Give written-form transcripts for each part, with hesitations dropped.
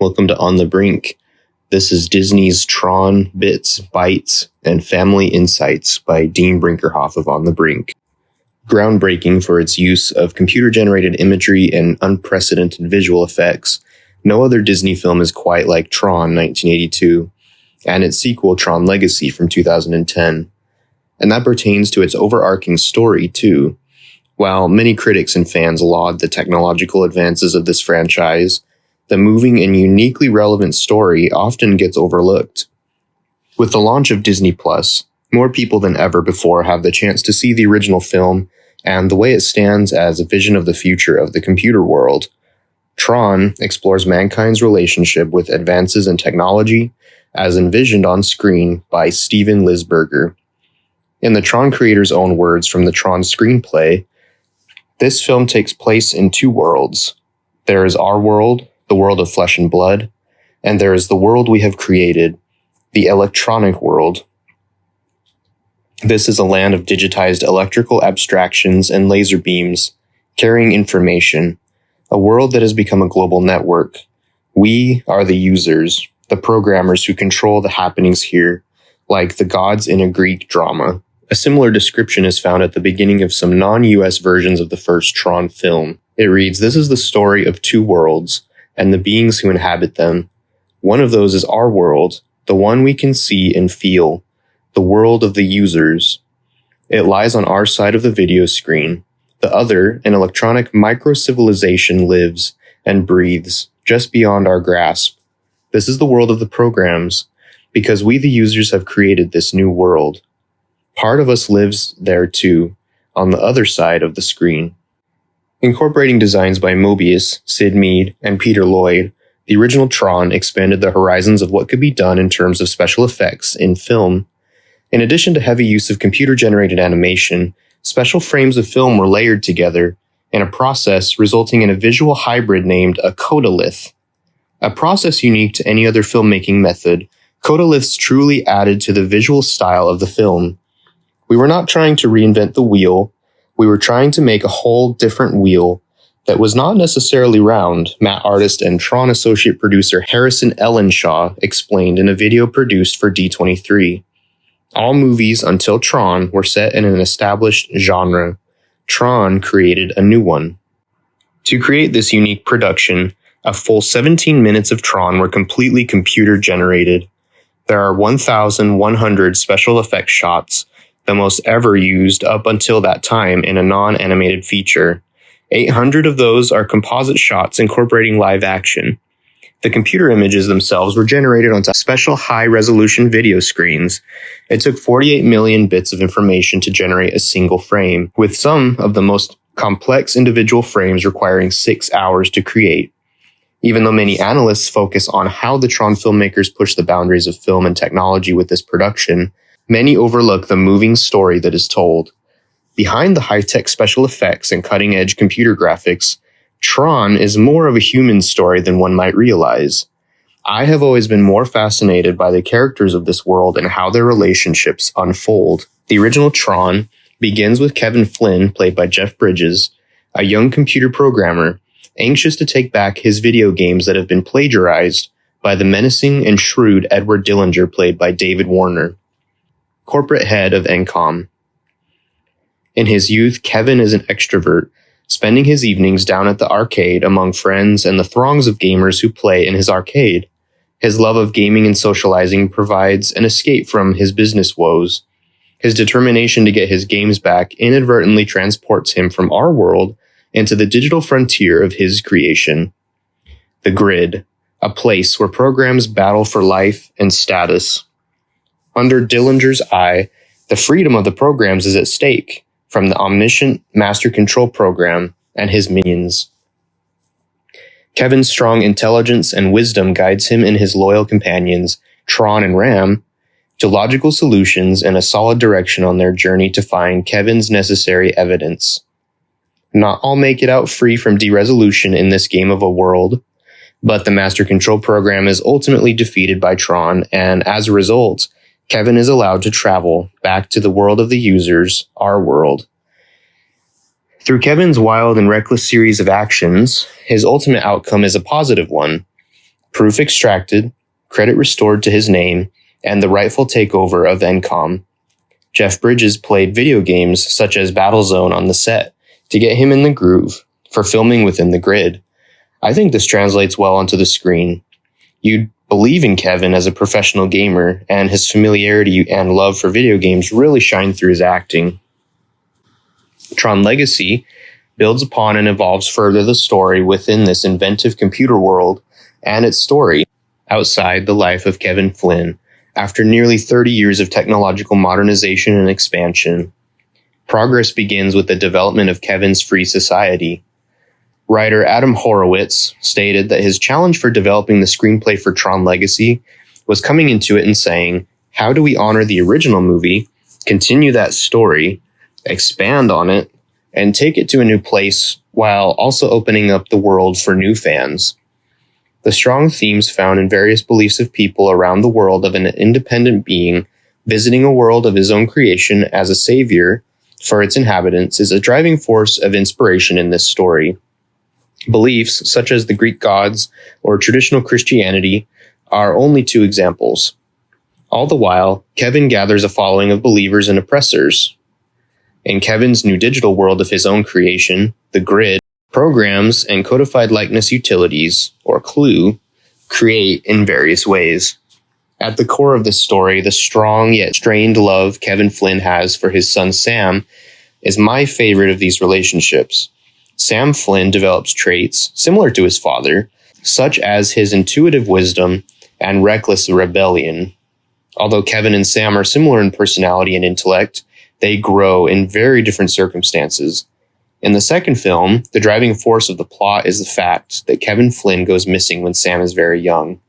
Welcome to On the Brink. This is Disney's Tron, Bits, Bytes, and Family Insights by Dean Brinkerhoff of On the Brink. Groundbreaking for its use of computer-generated imagery and unprecedented visual effects, no other Disney film is quite like Tron 1982, and its sequel Tron Legacy from 2010. And that pertains to its overarching story, too. While many critics and fans laud the technological advances of this franchise, the moving and uniquely relevant story often gets overlooked. With the launch of Disney+, more people than ever before have the chance to see the original film and the way it stands as a vision of the future of the computer world. Tron explores mankind's relationship with advances in technology as envisioned on screen by Steven Lisberger. In the Tron creator's own words from the Tron screenplay, this film takes place in two worlds. There is our world, the world of flesh and blood, and there is the world we have created, the electronic world. This is a land of digitized electrical abstractions and laser beams, carrying information, a world that has become a global network. We are the users, the programmers who control the happenings here, like the gods in a Greek drama. A similar description is found at the beginning of some non-US versions of the first Tron film. It reads, "This is the story of two worlds, and the beings who inhabit them. One of those is our world, the one we can see and feel, the world of the users. It lies on our side of the video screen. The other, an electronic micro-civilization, lives and breathes just beyond our grasp. This is the world of the programs, because we the users have created this new world. Part of us lives there too, on the other side of the screen." Incorporating designs by Mobius, Sid Mead, and Peter Lloyd, the original Tron expanded the horizons of what could be done in terms of special effects in film. In addition to heavy use of computer-generated animation, special frames of film were layered together in a process resulting in a visual hybrid named a codolith. A process unique to any other filmmaking method, codoliths truly added to the visual style of the film. We were not trying to reinvent the wheel, we were trying to make a whole different wheel that was not necessarily round, matte artist and Tron associate producer Harrison Ellenshaw explained in a video produced for D23. All movies until Tron were set in an established genre. Tron created a new one. To create this unique production, a full 17 minutes of Tron were completely computer-generated. There are 1,100 special effects shots, the most ever used up until that time in a non-animated feature. 800 of those are composite shots incorporating live action. The computer images themselves were generated onto special high-resolution video screens. It took 48 million bits of information to generate a single frame, with some of the most complex individual frames requiring 6 hours to create. Even though many analysts focus on how the Tron filmmakers pushed the boundaries of film and technology with this production, many overlook the moving story that is told. Behind the high-tech special effects and cutting-edge computer graphics, Tron is more of a human story than one might realize. I have always been more fascinated by the characters of this world and how their relationships unfold. The original Tron begins with Kevin Flynn, played by Jeff Bridges, a young computer programmer, anxious to take back his video games that have been plagiarized by the menacing and shrewd Edward Dillinger, played by David Warner, corporate head of Encom. In his youth, Kevin is an extrovert, spending his evenings down at the arcade among friends and the throngs of gamers who play in his arcade. His love of gaming and socializing provides an escape from his business woes. His determination to get his games back inadvertently transports him from our world into the digital frontier of his creation. The Grid, a place where programs battle for life and status. Under Dillinger's eye, the freedom of the programs is at stake, from the omniscient master control program and his minions. Kevin's strong intelligence and wisdom guides him and his loyal companions, Tron and Ram, to logical solutions and a solid direction on their journey to find Kevin's necessary evidence. Not all make it out free from de-resolution in this game of a world, but the master control program is ultimately defeated by Tron, and as a result, Kevin is allowed to travel back to the world of the users, our world. Through Kevin's wild and reckless series of actions, his ultimate outcome is a positive one. Proof extracted, credit restored to his name, and the rightful takeover of Encom. Jeff Bridges played video games such as Battlezone on the set to get him in the groove for filming within the grid. I think this translates well onto the screen. You'd believe in Kevin as a professional gamer, and his familiarity and love for video games really shine through his acting. Tron Legacy builds upon and evolves further the story within this inventive computer world and its story outside the life of Kevin Flynn after nearly 30 years of technological modernization and expansion. Progress begins with the development of Kevin's free society. Writer Adam Horowitz stated that his challenge for developing the screenplay for Tron Legacy was coming into it and saying, how do we honor the original movie, continue that story, expand on it, and take it to a new place while also opening up the world for new fans? The strong themes found in various beliefs of people around the world of an independent being visiting a world of his own creation as a savior for its inhabitants is a driving force of inspiration in this story. Beliefs such as the Greek gods or traditional Christianity are only two examples. All the while, Kevin gathers a following of believers and oppressors. In Kevin's new digital world of his own creation, the grid, programs and codified likeness utilities, or CLUE, create in various ways. At the core of this story, the strong yet strained love Kevin Flynn has for his son Sam is my favorite of these relationships. Sam Flynn develops traits similar to his father, such as his intuitive wisdom and reckless rebellion. Although Kevin and Sam are similar in personality and intellect, they grow in very different circumstances. In the second film, the driving force of the plot is the fact that Kevin Flynn goes missing when Sam is very young.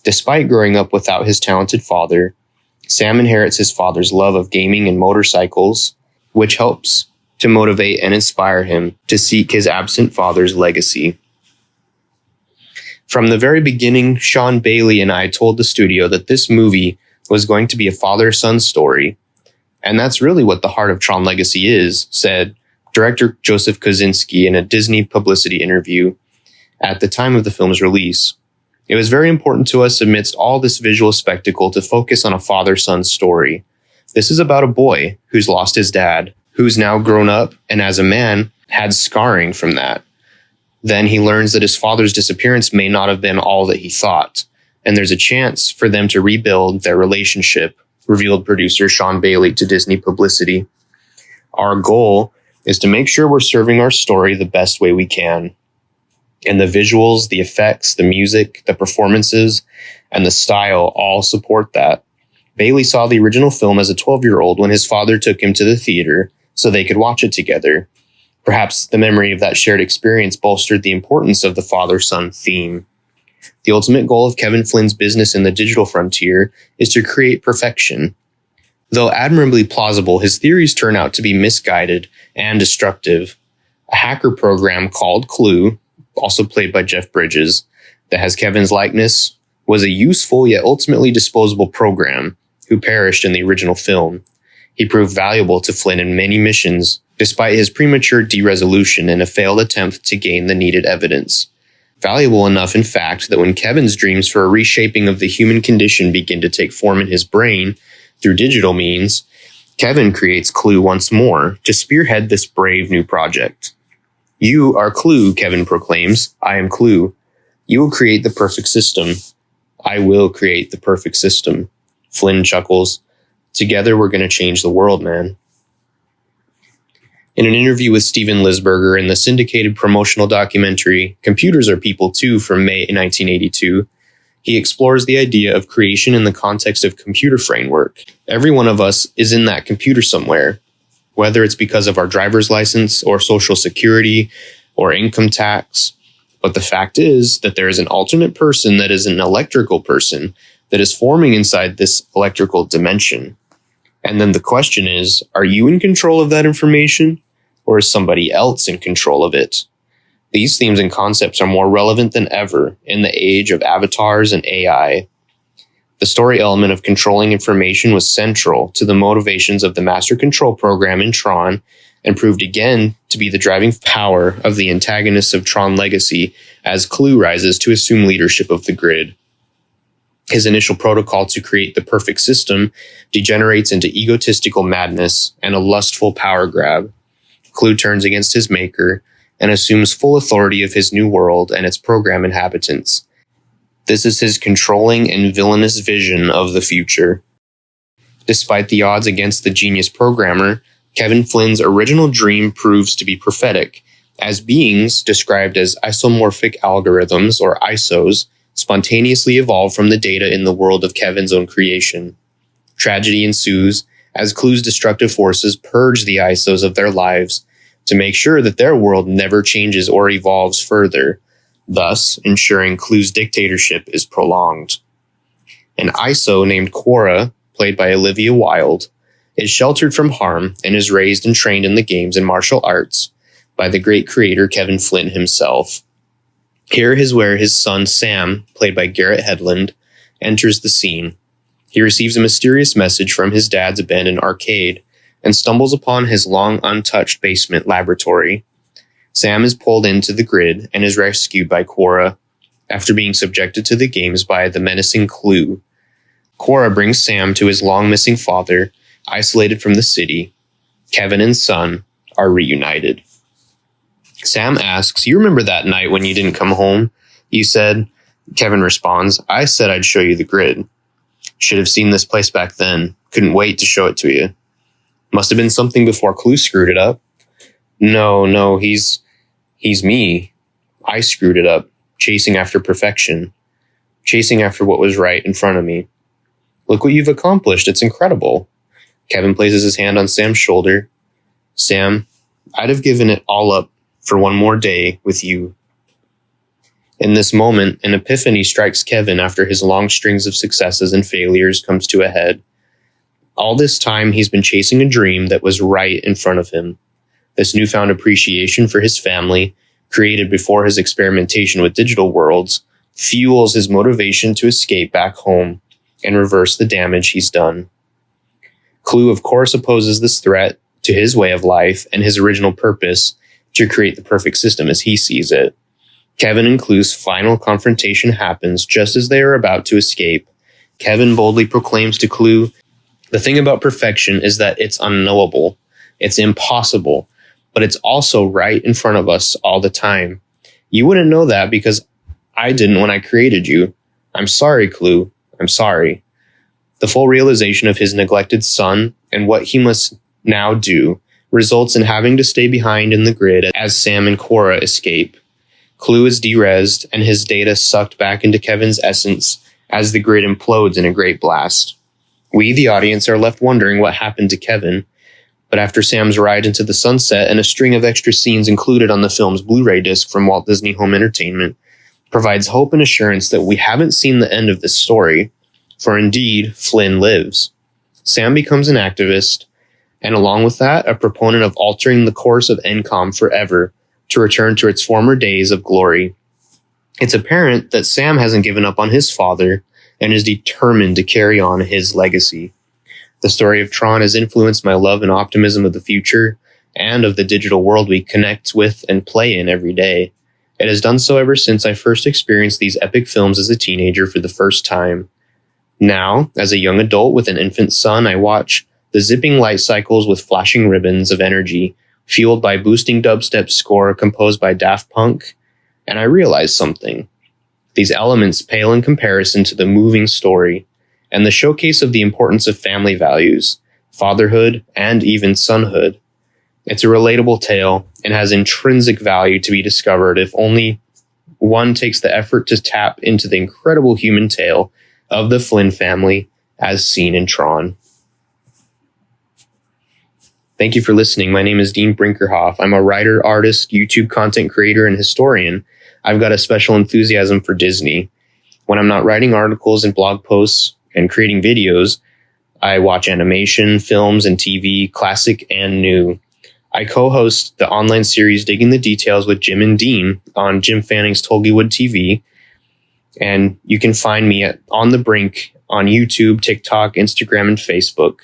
Despite growing up without his talented father, Sam inherits his father's love of gaming and motorcycles, which helps to motivate and inspire him to seek his absent father's legacy. From the very beginning, Sean Bailey and I told the studio that this movie was going to be a father-son story. And that's really what the heart of Tron Legacy is, said director Joseph Kosinski in a Disney publicity interview at the time of the film's release. It was very important to us amidst all this visual spectacle to focus on a father-son story. This is about a boy who's lost his dad, who's now grown up and as a man had scarring from that. Then he learns that his father's disappearance may not have been all that he thought, and there's a chance for them to rebuild their relationship, revealed producer Sean Bailey to Disney Publicity. Our goal is to make sure we're serving our story the best way we can. And the visuals, the effects, the music, the performances, and the style all support that. Bailey saw the original film as a 12-year-old when his father took him to the theater so they could watch it together. Perhaps the memory of that shared experience bolstered the importance of the father-son theme. The ultimate goal of Kevin Flynn's business in the digital frontier is to create perfection. Though admirably plausible, his theories turn out to be misguided and destructive. A hacker program called CLUE, also played by Jeff Bridges, that has Kevin's likeness, was a useful yet ultimately disposable program who perished in the original film. He proved valuable to Flynn in many missions, despite his premature de-resolution in a failed attempt to gain the needed evidence. Valuable enough, in fact, that when Kevin's dreams for a reshaping of the human condition begin to take form in his brain through digital means, Kevin creates CLUE once more to spearhead this brave new project. "You are CLUE," Kevin proclaims. "I am CLUE. You will create the perfect system." "I will create the perfect system." Flynn chuckles. "Together we're going to change the world, man." In an interview with Steven Lisberger in the syndicated promotional documentary Computers Are People Too from May 1982, he explores the idea of creation in the context of computer framework. Every one of us is in that computer somewhere, whether it's because of our driver's license or social security or income tax. But the fact is that there is an alternate person that is an electrical person that is forming inside this electrical dimension. And then the question is, are you in control of that information, or is somebody else in control of it? These themes and concepts are more relevant than ever in the age of avatars and AI. The story element of controlling information was central to the motivations of the Master Control program in Tron, and proved again to be the driving power of the antagonists of Tron Legacy as Clue rises to assume leadership of the grid. His initial protocol to create the perfect system degenerates into egotistical madness and a lustful power grab. Clue turns against his maker and assumes full authority of his new world and its program inhabitants. This is his controlling and villainous vision of the future. Despite the odds against the genius programmer, Kevin Flynn's original dream proves to be prophetic, as beings, described as isomorphic algorithms or ISOs, spontaneously evolve from the data in the world of Kevin's own creation. Tragedy ensues as Clue's destructive forces purge the ISOs of their lives to make sure that their world never changes or evolves further, thus ensuring Clue's dictatorship is prolonged. An ISO named Quora, played by Olivia Wilde, is sheltered from harm and is raised and trained in the games and martial arts by the great creator Kevin Flynn himself. Here is where his son Sam, played by Garrett Hedlund, enters the scene. He receives a mysterious message from his dad's abandoned arcade and stumbles upon his long untouched basement laboratory. Sam is pulled into the grid and is rescued by Quora after being subjected to the games by the menacing Clue. Quora brings Sam to his long-missing father, isolated from the city. Kevin and son are reunited. Sam asks, "You remember that night when you didn't come home? You said," Kevin responds, "I said I'd show you the grid. Should have seen this place back then. Couldn't wait to show it to you. Must have been something before Clue screwed it up." No, he's me. I screwed it up, chasing after perfection, chasing after what was right in front of me. Look what you've accomplished. It's incredible. Kevin places his hand on Sam's shoulder. "Sam, I'd have given it all up for one more day with you." In this moment, an epiphany strikes Kevin after his long strings of successes and failures comes to a head. All this time, he's been chasing a dream that was right in front of him. This newfound appreciation for his family, created before his experimentation with digital worlds, fuels his motivation to escape back home and reverse the damage he's done. Clue, of course, opposes this threat to his way of life and his original purpose to create the perfect system as he sees it. Kevin and Clue's final confrontation happens just as they are about to escape. Kevin boldly proclaims to Clue, "The thing about perfection is that it's unknowable. It's impossible, but it's also right in front of us all the time. You wouldn't know that because I didn't when I created you. I'm sorry, Clue. I'm sorry." The full realization of his neglected son and what he must now do results in having to stay behind in the grid as Sam and Quora escape. Clue is derezzed and his data sucked back into Kevin's essence as the grid implodes in a great blast. We, the audience, are left wondering what happened to Kevin, but after Sam's ride into the sunset and a string of extra scenes included on the film's Blu-ray disc from Walt Disney Home Entertainment provides hope and assurance that we haven't seen the end of this story, for indeed, Flynn lives. Sam becomes an activist, and along with that, a proponent of altering the course of NCOM forever to return to its former days of glory. It's apparent that Sam hasn't given up on his father and is determined to carry on his legacy. The story of Tron has influenced my love and optimism of the future and of the digital world we connect with and play in every day. It has done so ever since I first experienced these epic films as a teenager for the first time. Now, as a young adult with an infant son, I watch the zipping light cycles with flashing ribbons of energy, fueled by boosting dubstep score composed by Daft Punk, and I realize something. These elements pale in comparison to the moving story and the showcase of the importance of family values, fatherhood, and even sonhood. It's a relatable tale and has intrinsic value to be discovered if only one takes the effort to tap into the incredible human tale of the Flynn family as seen in Tron. Thank you for listening. My name is Dean Brinkerhoff. I'm a writer, artist, YouTube content creator, and historian. I've got a special enthusiasm for Disney. When I'm not writing articles and blog posts and creating videos, I watch animation, films, and TV, classic and new. I co-host the online series Digging the Details with Jim and Dean on Jim Fanning's Tollywood TV. And you can find me at On the Brink on YouTube, TikTok, Instagram, and Facebook.